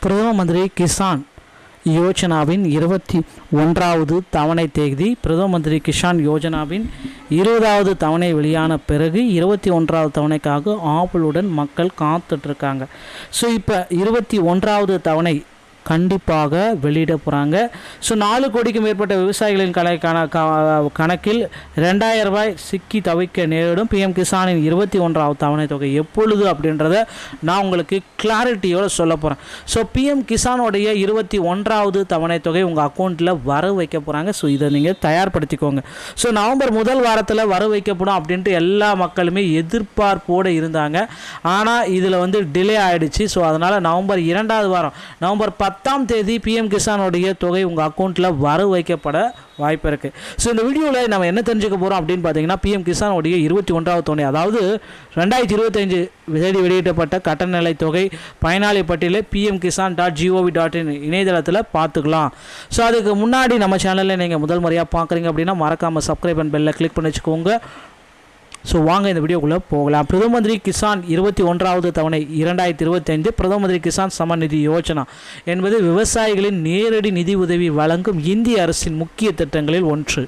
பிரதம மந்திரி கிசான் யோஜனாவின் 21வது தவணை தேதி. பிரதம மந்திரி கிசான் யோஜனாவின் 20வது தவணை வெளியான பிறகு 21வது தவணைக்காக ஆவலுடன் மக்கள் காத்துட்ருக்காங்க. ஸோ இப்போ 21வது தவணை கண்டிப்பாக வெளியிட போகிறாங்க. ஸோ 4 கோடிக்கும் மேற்பட்ட விவசாயிகளின் கணக்கில் 2000 ரூபாய் சிக்கி தவிக்க நேரிடும். பிஎம் கிசானின் 21வது தவணை தொகை எப்பொழுது அப்படின்றத நான் உங்களுக்கு கிளாரிட்டியோடு சொல்ல போகிறேன். ஸோ பிஎம் கிசானுடைய 21வது தவணை தொகை உங்கள் அக்கௌண்ட்டில் வர வைக்க போகிறாங்க. ஸோ இதை நீங்கள் தயார்படுத்திக்கோங்க. ஸோ நவம்பர் முதல் வாரத்தில் வர வைக்கப்படும் அப்படின்ட்டு எல்லா மக்களுமே எதிர்பார்ப்போடு இருந்தாங்க. ஆனால் இதில் டிலே ஆகிடுச்சு. ஸோ அதனால் நவம்பர் 2வது வாரம் நவம்பர் 10ஆம் தேதி பிஎம் கிசானுடைய தொகை உங்கள் அக்கௌண்ட்டில் வர வைக்கப்பட வாய்ப்பு இருக்குது. ஸோ இந்த வீடியோவில் நம்ம என்ன தெரிஞ்சுக்க போகிறோம் அப்படின்னு பார்த்தீங்கன்னா, பிஎம் கிசானுடைய 21வது தொகை, அதாவது 2025 தேதி வெளியிடப்பட்ட கட்டணநிலை தொகை பயனாளி பட்டியலை pmkisan.gov.in இணையதளத்தில் பார்த்துக்கலாம். ஸோ அதுக்கு முன்னாடி நம்ம சேனலில் நீங்கள் முதல் முறையாக பார்க்குறீங்க அப்படின்னா மறக்காமல் சப்ஸ்கிரைப் அண்ட் பெல்லை கிளிக் பண்ணி வச்சுக்கோங்க. ஸோ வாங்க இந்த வீடியோக்குள்ளே போகலாம். பிரதம மந்திரி கிசான் 21வது தவணை 2025 பிரதம மந்திரி கிசான் சம்மன் நிதி யோஜனா என்பது விவசாயிகளின் நேரடி நிதி உதவி வழங்கும் இந்திய அரசின் முக்கிய திட்டங்களில் ஒன்று.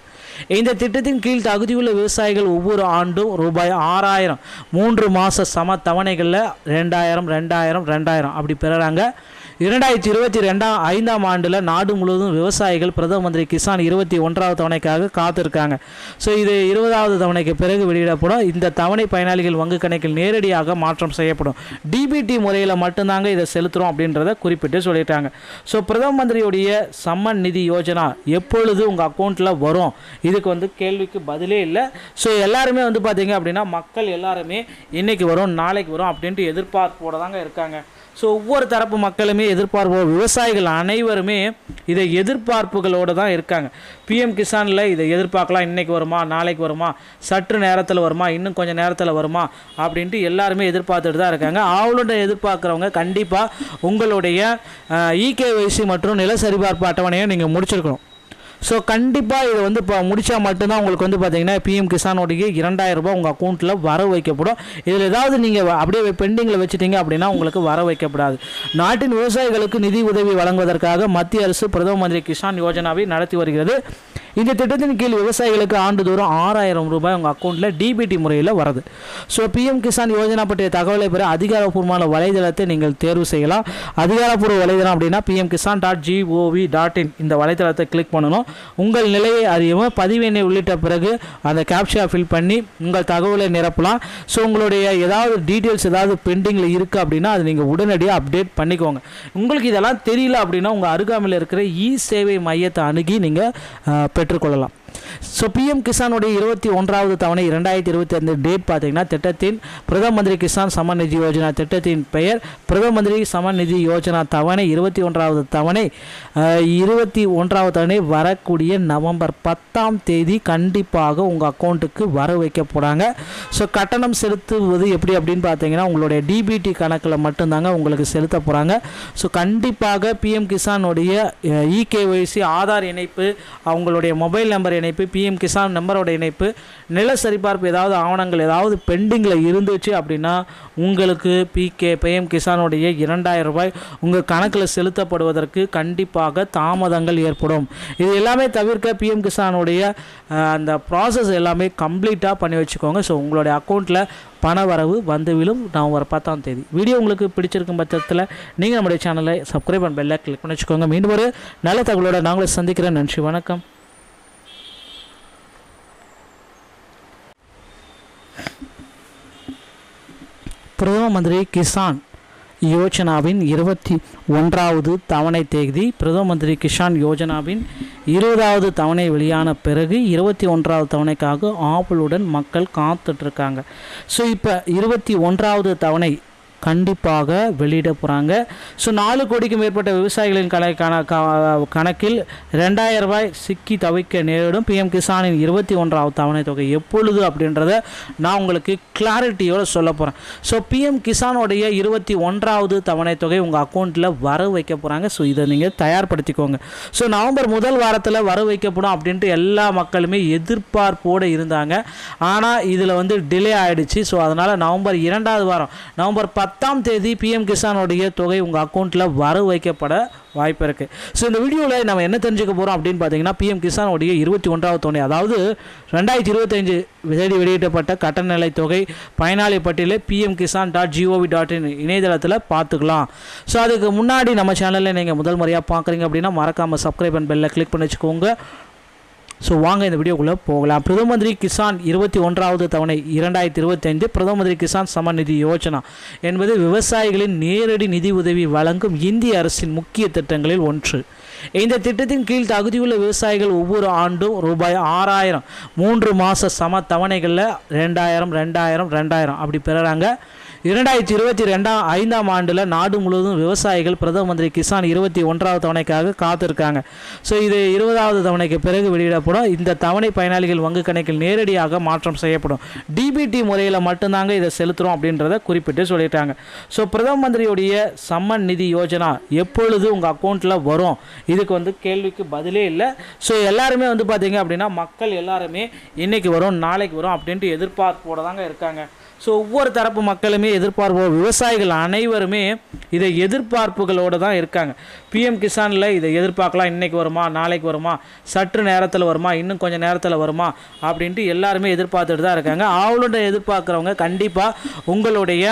இந்த திட்டத்தின் கீழ் தகுதியுள்ள விவசாயிகள் ஒவ்வொரு ஆண்டும் ரூபாய் 6000 3 மாத சம தவணைகளில் 2000 அப்படி பெறுறாங்க. 2025ஆம் ஆண்டில் நாடு முழுவதும் விவசாயிகள் பிரதம மந்திரி கிசான் 21வது தவணைக்காக காத்திருக்காங்க. ஸோ இது 20வது தவணைக்கு பிறகு வெளியிடப்படும். இந்த தவணை பயனாளிகள் வங்கி கணக்கில் நேரடியாக மாற்றம் செய்யப்படும். டிபிடி முறையில் மட்டும்தாங்க இதை செலுத்துகிறோம் அப்படின்றத குறிப்பிட்டு சொல்லிட்டாங்க. ஸோ பிரதம மந்திரியுடைய சம்மன் நிதி யோஜனா எப்பொழுது உங்கள் அக்கௌண்ட்டில் வரும், இதுக்கு கேள்விக்கு பதிலே இல்லை. ஸோ எல்லாருமே பார்த்தீங்க அப்படின்னா மக்கள் எல்லாருமே இன்றைக்கி வரும் நாளைக்கு வரும் அப்படின்ட்டு எதிர்பார்ப்போடு தாங்க இருக்காங்க. ஸோ ஒவ்வொரு தரப்பு மக்களுமே விவசாயிகள் அனைவருமே இதை எதிர்பார்ப்புகளோடு தான் இருக்காங்க. பிஎம் கிசானில் இதை எதிர்பார்க்கலாம், இன்றைக்கி வருமா நாளைக்கு வருமா சற்று நேரத்தில் வருமா இன்னும் கொஞ்சம் நேரத்தில் வருமா அப்படின்ட்டு எல்லாருமே எதிர்பார்த்துட்டு தான் இருக்காங்க. அவளோட எதிர்பார்க்குறவங்க கண்டிப்பாக உங்களுடைய இகேஒய்சி மற்றும் நில சரிபார்ப்பு அட்டவணையை நீங்கள் முடிச்சிருக்கணும். ஸோ கண்டிப்பாக இதை இப்போ முடித்தா மட்டும்தான் உங்களுக்கு பார்த்தீங்கன்னா பிஎம் கிசானோடைய 2000 ரூபாய் உங்கள் அக்கௌண்ட்டில் வர வைக்கப்படும். இதில் ஏதாவது நீங்கள் அப்படியே பெண்டிங்கில் வச்சுட்டீங்க அப்படின்னா உங்களுக்கு வர வைக்கப்படாது. நாட்டின் விவசாயிகளுக்கு நிதி உதவி வழங்குவதற்காக மத்திய அரசு பிரதம மந்திரி கிசான் யோஜனாவை நடத்தி வருகிறது. இந்த திட்டத்தின் கீழ் விவசாயிகளுக்கு ஆண்டுதோறும் 6000 ரூபாய் உங்கள் அக்கௌண்ட்டில் டிபிடி முறையில் வருது. ஸோ பிஎம் கிசான் யோஜனா பற்றிய தகவலை பெற அதிகாரப்பூர்வமான வலைதளத்தை நீங்கள் தேர்வு செய்யலாம். அதிகாரப்பூர்வ வலைதளம் அப்படின்னா pmkisan.gov.in இந்த வலைதளத்தை கிளிக் பண்ணணும். உங்கள் நிலையை அறியவும் பதிவெண்ணை உள்ளிட்ட பிறகு அந்த கேப்சா ஃபில் பண்ணி உங்கள் தகவலை நிரப்பலாம். ஸோ உங்களுடைய ஏதாவது டீட்டெயில்ஸ் ஏதாவது பெண்டிங்கில் இருக்குது அப்படின்னா அது நீங்கள் உடனடியாக அப்டேட் பண்ணிக்கோங்க. உங்களுக்கு இதெல்லாம் தெரியல அப்படின்னா உங்கள் அருகாமையில் இருக்கிற சேவை மையத்தை அணுகி நீங்கள் பெற்றுக்கொள்ளலாம். ஸோ பிஎம் கிசானுடைய 21வது தவணை 2025 டேட் பார்த்தீங்கன்னா திட்டத்தின் பிரதம மந்திரி கிசான் சம்மன் நிதி யோஜனா திட்டத்தின் பெயர் பிரதம மந்திரி சம்மன் நிதி யோஜனா தவணை 21வது தவணை 21வது தவணை வரக்கூடிய நவம்பர் 10ஆம் தேதி கண்டிப்பாக உங்கள் அக்கௌண்ட்டுக்கு வர வைக்க போகிறாங்க. ஸோ கட்டணம் செலுத்துவது எப்படி அப்படின்னு பார்த்தீங்கன்னா உங்களுடைய டிபிடி கணக்கில் மட்டும்தாங்க உங்களுக்கு செலுத்த போகிறாங்க. ஸோ கண்டிப்பாக பிஎம் கிசானுடைய இகேஒய்சி ஆதார் இணைப்பு, அவங்களுடைய மொபைல் நம்பர் இணைப்பு, பிஎம் கிசான் நம்பரோட இணைப்பு, நில சரிபார்ப்பு ஏதாவது ஆவணங்கள் ஏதாவது பெண்டிங்கில் இருந்துச்சு அப்படின்னா உங்களுக்கு பிஎம் கிசானுடைய 2000 ரூபாய் உங்கள் கணக்கில் செலுத்தப்படுவதற்கு கண்டிப்பாக தாமதங்கள் ஏற்படும். இது எல்லாமே தவிர்க்க பிஎம் கிசானுடைய அந்த ப்ராசஸ் எல்லாமே கம்ப்ளீட்டாக பண்ணி வச்சுக்கோங்க. ஸோ உங்களுடைய அக்கௌண்ட்டில் பண வரவு வந்து விழும் நவம்பர் 10ஆம் தேதி. வீடியோ உங்களுக்கு பிடிச்சிருக்கும் பட்சத்தில் நீங்கள் நம்முடைய சேனலை சப்ஸ்கிரைப் அண்ட் பெல்லை கிளிக் பண்ணி வச்சுக்கோங்க. மீண்டும் ஒரு நல்ல தகவலோடு நாங்களே சந்திக்கிறேன். நன்றி, வணக்கம். பிரதம மந்திரி கிசான் யோஜனாவின் 21வது தவணை தேதி. பிரதம மந்திரி கிசான் யோஜனாவின் 20வது தவணை வெளியான பிறகு 21வது தவணைக்காக ஆவலுடன் மக்கள் காத்துட்ருக்காங்க. ஸோ இப்போ 21வது தவணை கண்டிப்பாக வெளியிட போகிறாங்க. ஸோ 4 கோடிக்கும் மேற்பட்ட விவசாயிகளின் கணக்கில் 2000 ரூபாய் சிக்கி தவிக்க நேரிடும். பிஎம் கிசானின் 21வது தவணை தொகை எப்பொழுது அப்படின்றத நான் உங்களுக்கு கிளாரிட்டியோடு சொல்ல போகிறேன். ஸோ பிஎம் கிசானுடைய 21வது தவணை தொகை உங்கள் அக்கௌண்ட்டில் வர வைக்க போகிறாங்க. ஸோ இதை நீங்கள் தயார்படுத்திக்கோங்க. ஸோ நவம்பர் முதல் வாரத்தில் வர வைக்கப்படும் அப்படின்ட்டு எல்லா மக்களுமே எதிர்பார்ப்போடு இருந்தாங்க. ஆனால் இதில் டிலே ஆகிடுச்சு. ஸோ அதனால் நவம்பர் 2வது வாரம் நவம்பர் 10ஆம் தேதி பிஎம் கிசானுடைய தொகை உங்கள் அக்கௌண்ட்டில் வர வைக்கப்பட வாய்ப்பு இருக்குது. ஸோ இந்த வீடியோவில் நம்ம என்ன தெரிஞ்சுக்க போகிறோம் அப்படின்னு பார்த்தீங்கன்னா, பிஎம் கிசானுடைய 21வது தொகை, அதாவது 2025 தேதி வெளியிடப்பட்ட கட்டணநிலை தொகை பயனாளி பட்டியலில் pmkisan.gov.in இணையதளத்தில் பார்த்துக்கலாம். ஸோ அதுக்கு முன்னாடி நம்ம சேனலில் நீங்கள் முதல் முறையாக பார்க்குறீங்க அப்படின்னா மறக்காமல் சப்ஸ்கிரைப் அண்ட் பெல்லை கிளிக் பண்ணி வச்சுக்கோங்க. ஸோ வாங்க இந்த வீடியோக்குள்ளே போகலாம். பிரதம மந்திரி கிசான் 21வது தவணை 2025 பிரதம மந்திரி கிசான் சம்மன் நிதி யோஜனா என்பது விவசாயிகளின் நேரடி நிதி உதவி வழங்கும் இந்திய அரசின் முக்கிய திட்டங்களில் ஒன்று. இந்த திட்டத்தின் கீழ் தகுதியுள்ள விவசாயிகள் ஒவ்வொரு ஆண்டும் ரூபாய் 6000 3 மாத சம தவணைகளில் 2000 அப்படி பெறுறாங்க. 2025ஆம் ஆண்டில் நாடு முழுவதும் விவசாயிகள் பிரதம மந்திரி கிசான் 21வது தவணைக்காக காத்திருக்காங்க. ஸோ இது 20வது தவணைக்கு பிறகு வெளியிடப்படும். இந்த தவணை பயனாளிகள் வங்கி கணக்கில் நேரடியாக மாற்றம் செய்யப்படும். டிபிடி முறையில் மட்டும்தாங்க இதை செலுத்துகிறோம் அப்படின்றத குறிப்பிட்டு சொல்லிட்டாங்க. ஸோ பிரதம மந்திரியுடைய சம்மன் நிதி யோஜனா எப்பொழுது உங்கள் அக்கௌண்ட்டில் வரும், இதுக்கு கேள்விக்கு பதிலே இல்லை. ஸோ எல்லாருமே பார்த்தீங்க அப்படின்னா மக்கள் எல்லாருமே இன்றைக்கி வரும் நாளைக்கு வரும் அப்படின்ட்டு எதிர்பார்ப்போடு தாங்க இருக்காங்க. ஸோ ஒவ்வொரு தரப்பு மக்களுமே விவசாயிகள் அனைவருமே இதை எதிர்பார்ப்புகளோடு தான் இருக்காங்க. பிஎம் கிசானில் இதை எதிர்பார்க்கலாம், இன்றைக்கி வருமா நாளைக்கு வருமா சற்று நேரத்தில் வருமா இன்னும் கொஞ்சம் நேரத்தில் வருமா அப்படின்ட்டு எல்லாருமே எதிர்பார்த்துட்டு தான் இருக்காங்க. அவளோட எதிர்பார்க்குறவங்க கண்டிப்பாக உங்களுடைய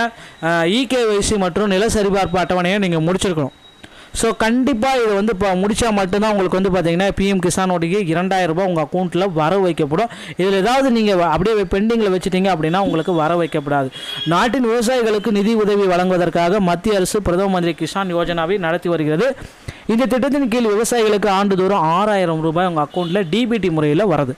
இகேஒய்சி மற்றும் நில சரிபார்ப்பு அட்டவணையை நீங்கள் முடிச்சிருக்கணும். ஸோ கண்டிப்பாக இதை இப்போ முடித்தா மட்டும்தான் உங்களுக்கு பார்த்தீங்கன்னா பிஎம் கிசானுடைய 2000 ரூபாய் உங்கள் அக்கௌண்ட்டில் வர வைக்கப்படும். இதில் ஏதாவது நீங்கள் அப்படியே பெண்டிங்கில் வச்சுட்டீங்க அப்படின்னா உங்களுக்கு வர வைக்கப்படாது. நாட்டின் விவசாயிகளுக்கு நிதி உதவி வழங்குவதற்காக மத்திய அரசு பிரதம மந்திரி கிசான் யோஜனாவை நடத்தி வருகிறது. இந்த திட்டத்தின் கீழ் விவசாயிகளுக்கு ஆண்டுதோறும் 6000 ரூபாய் உங்கள் அக்கௌண்ட்டில் டிபிடி முறையில் வருது.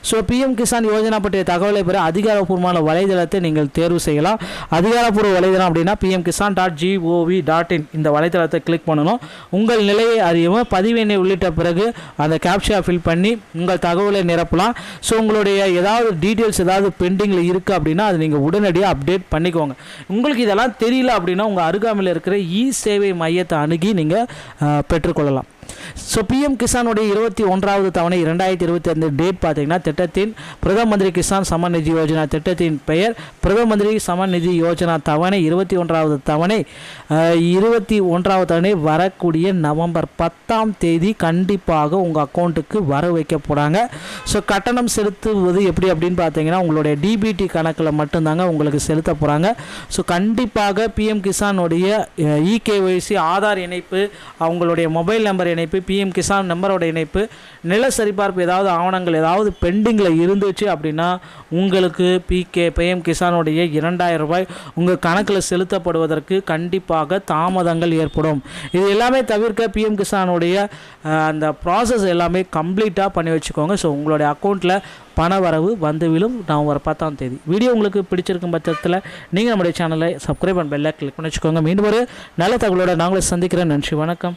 ஸோ பிஎம் கிசான் யோஜனா பற்றிய தகவலை பெற அதிகாரப்பூர்வமான வலைதளத்தை நீங்கள் தேர்வு செய்யலாம். அதிகாரப்பூர்வ வலைதளம் அப்படின்னா pmkisan.gov.in இந்த வலைதளத்தை கிளிக் பண்ணணும். உங்கள் நிலையை அறியவும் பதிவெண்ணை உள்ளிட்ட பிறகு அந்த கேப்சா ஃபில் பண்ணி உங்கள் தகவலை நிரப்பலாம். ஸோ உங்களுடைய ஏதாவது டீட்டெயில்ஸ் ஏதாவது பெண்டிங்கில் இருக்குது அப்படின்னா அது நீங்கள் உடனடியாக அப்டேட் பண்ணிக்கோங்க. உங்களுக்கு இதெல்லாம் தெரியல அப்படின்னா உங்கள் அருகாமையில் இருக்கிற சேவை மையத்தை அணுகி நீங்கள் பெற்றுக்கொள்ளலாம். ஸோ பிஎம் கிசானுடைய 21வது தவணை 2025 டேட் பார்த்தீங்கன்னா திட்டத்தின் பிரதம மந்திரி கிசான் சம்மன் நிதி யோஜனா திட்டத்தின் பெயர் பிரதம மந்திரி சம்மன் நிதி யோஜனா தவணை 21வது தவணை 21வது தவணை வரக்கூடிய நவம்பர் 10ஆம் தேதி கண்டிப்பாக உங்கள் அக்கௌண்ட்டுக்கு வர வைக்க போகிறாங்க. ஸோ கட்டணம் செலுத்துவது எப்படி அப்படின்னு பார்த்தீங்கன்னா உங்களுடைய டிபிடி கணக்கில் மட்டும்தாங்க உங்களுக்கு செலுத்த போகிறாங்க. ஸோ கண்டிப்பாக பிஎம் கிசானுடைய இகேஒய்சி ஆதார் இணைப்பு, அவங்களுடைய மொபைல் நம்பர் இணைப்பு, பிஎம் கிசான் நம்பரோட இணைப்பு, நில சரிபார்ப்பு ஏதாவது ஆவணங்கள் ஏதாவது பெண்டிங்கில் இருந்துச்சு அப்படின்னா உங்களுக்கு பிஎம் கிசானுடைய 2000 ரூபாய் உங்கள் கணக்கில் செலுத்தப்படுவதற்கு கண்டிப்பாக தாமதங்கள் ஏற்படும். இது எல்லாமே தவிர்க்க பிஎம் கிசானுடைய அந்த ப்ராசஸ் எல்லாமே கம்ப்ளீட்டாக பண்ணி வச்சுக்கோங்க. ஸோ உங்களுடைய அக்கௌண்ட்டில் பண வரவு வந்து விழும் நவம்பர் 10ஆம் தேதி. வீடியோ உங்களுக்கு பிடிச்சிருக்கும் பட்சத்தில் நீங்கள் நம்முடைய சேனலை சப்ஸ்கிரைப் அண்ட் பெல்லை கிளிக் பண்ணி வச்சுக்கோங்க. மீண்டும் ஒரு நல்ல தகவலோடு நாங்களே சந்திக்கிறேன். நன்றி, வணக்கம்.